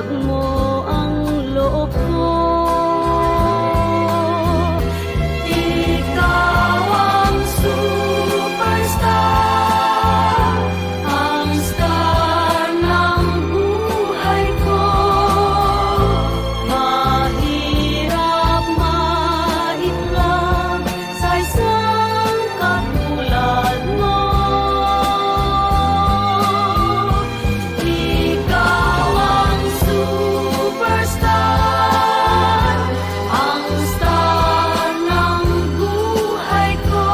Tinatawag mo ang loob ko. Ikaw ang superstar, ang star ng buhay ko. Mahirap maitlog sa isang katulad mo. Ikaw ang superstar, ang star ng buhay ko.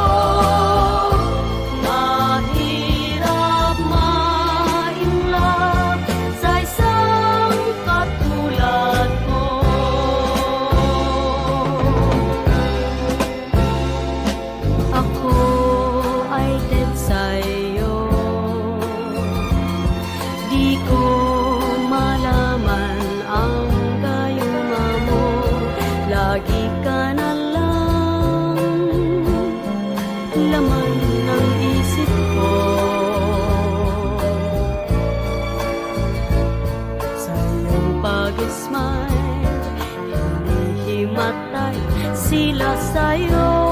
Mahirap ma-inlove sa isang katulad mo. Ako ay dead sa'yo, di ko malaman ang gayuma mo. Lagi ka na lang laman ng isip ko. Sa iyong pag-smile, hinihimatay sila sa'yo.